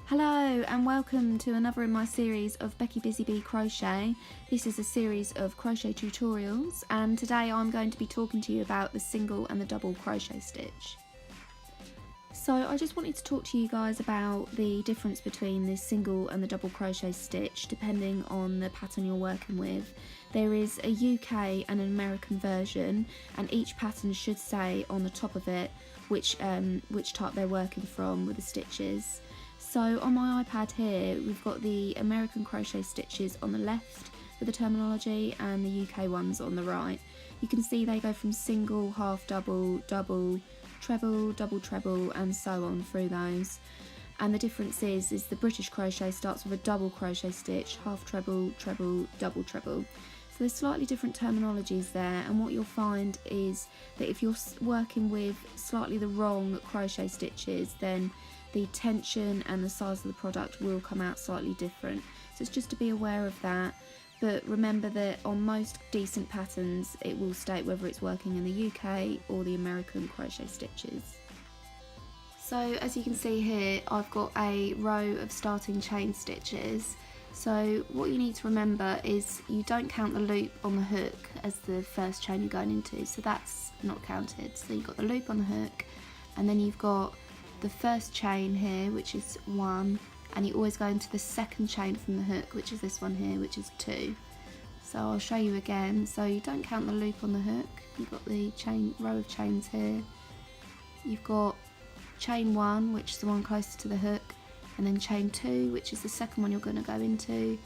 Hello and welcome to another in my series of Becky Busy Bee Crochet. This is a series of crochet tutorials and today I'm going to be talking to you about the single and the double crochet stitch. So I just wanted to talk to you guys about the difference between the single and the double crochet stitch depending on the pattern you're working with. There is a UK and an American version and each pattern should say on the top of it which type they're working from with the stitches. So on my iPad here we've got the American crochet stitches on the left with the terminology and the UK ones on the right. You can see they go from single, half double, double, treble, double treble and so on through those. And the difference is the British crochet starts with a double crochet stitch, half treble, treble, double treble. So there's slightly different terminologies there, and what you'll find is that if you're working with slightly the wrong crochet stitches, then the tension and the size of the product will come out slightly different. So it's just to be aware of that, but remember that on most decent patterns it will state whether it's working in the UK or the American crochet stitches. So as you can see here, I've got a row of starting chain stitches. So what you need to remember is you don't count the loop on the hook as the first chain you're going into, so that's not counted. So you've got the loop on the hook, and then you've got the first chain here, which is 1, and you always go into the second chain from the hook, which is this one here, which is 2. So I'll show you again. So you don't count the loop on the hook, you've got the row of chains here, you've got chain 1, which is the one closer to the hook, and then chain 2, which is the second one you're going to go into,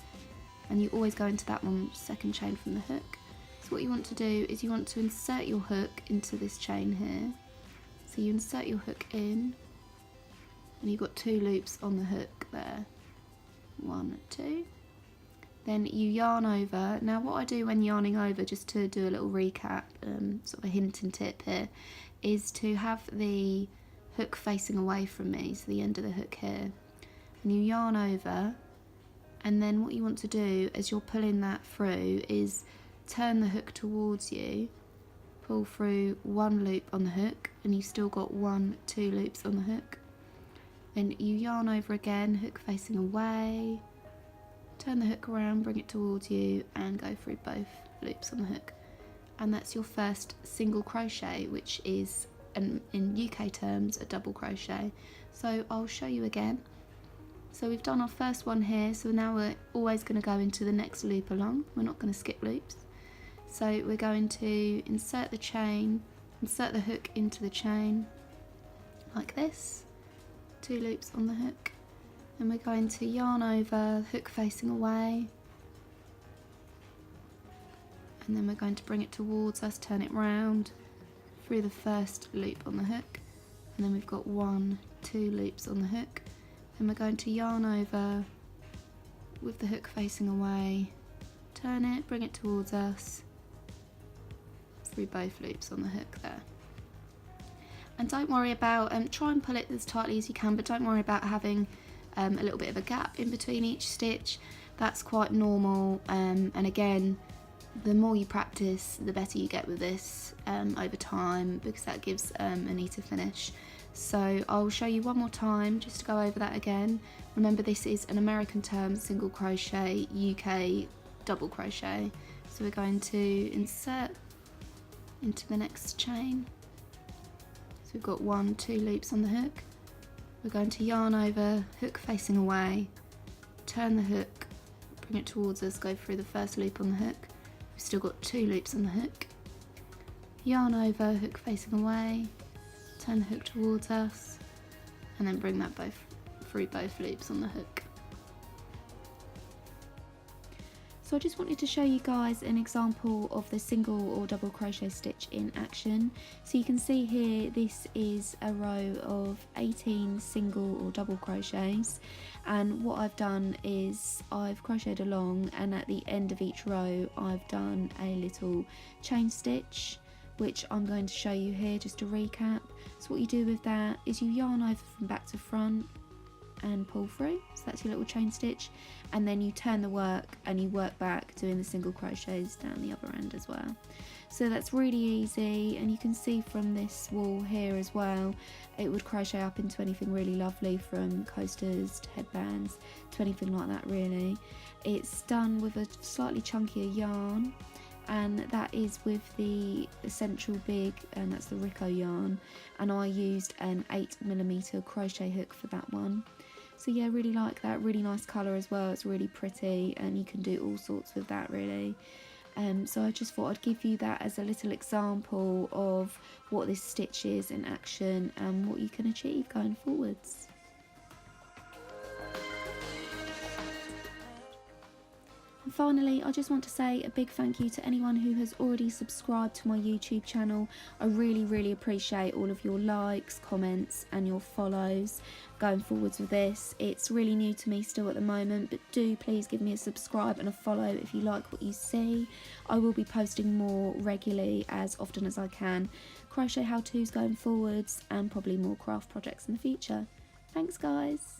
and you always go into that one, second chain from the hook. So what you want to do is you want to insert your hook into this chain here. So you insert your hook in, and you've got 2 loops on the hook there, 1, 2. Then you yarn over. Now what I do when yarning over, just to do a little recap, sort of a hint and tip here, is to have the hook facing away from me, so the end of the hook here, and you yarn over, and then what you want to do as you're pulling that through is turn the hook towards you, pull through 1 loop on the hook, and you've still got 1, 2 loops on the hook. Then you yarn over again, hook facing away, turn the hook around, bring it towards you, and go through both loops on the hook. And that's your first single crochet, which is, in UK terms, a double crochet. So I'll show you again. So we've done our first one here, so now we're always going to go into the next loop along. We're not going to skip loops. So we're going to insert the chain, insert the hook into the chain, like this, 2 loops on the hook, and we're going to yarn over, hook facing away, and then we're going to bring it towards us, turn it round, through the first loop on the hook, and then we've got 1, 2 loops on the hook, and we're going to yarn over with the hook facing away, turn it, bring it towards us, through both loops on the hook there. And don't worry about, try and pull it as tightly as you can, but don't worry about having a little bit of a gap in between each stitch. That's quite normal, and again, the more you practice, the better you get with this over time, because that gives a neater finish. So I'll show you one more time just to go over that again. Remember, this is an American term, single crochet, UK double crochet. So we're going to insert into the next chain. So we've got 1, 2 loops on the hook. We're going to yarn over, hook facing away, turn the hook, bring it towards us, go through the first loop on the hook. We've still got 2 loops on the hook. Yarn over, hook facing away, turn the hook towards us, and then bring that through both loops on the hook. So I just wanted to show you guys an example of the single or double crochet stitch in action. So you can see here, this is a row of 18 single or double crochets, and what I've done is I've crocheted along, and at the end of each row I've done a little chain stitch, which I'm going to show you here just to recap. So what you do with that is you yarn over from back to front, and pull through, so that's your little chain stitch, and then you turn the work and you work back doing the single crochets down the other end as well. So that's really easy, and you can see from this wool here as well, it would crochet up into anything really lovely, from coasters to headbands to anything like that really. It's done with a slightly chunkier yarn, and that is with the Essential Big, and that's the Rico yarn, and I used an 8mm crochet hook for that one. So yeah, really like that, really nice colour as well, it's really pretty, and you can do all sorts with that really. So I just thought I'd give you that as a little example of what this stitch is in action and what you can achieve going forwards. And finally, I just want to say a big thank you to anyone who has already subscribed to my YouTube channel. I really appreciate all of your likes, comments and your follows going forwards with this. It's really new to me still at the moment, but do please give me a subscribe and a follow if you like what you see. I will be posting more regularly, as often as I can, crochet how-tos going forwards, and probably more craft projects in the future. Thanks guys!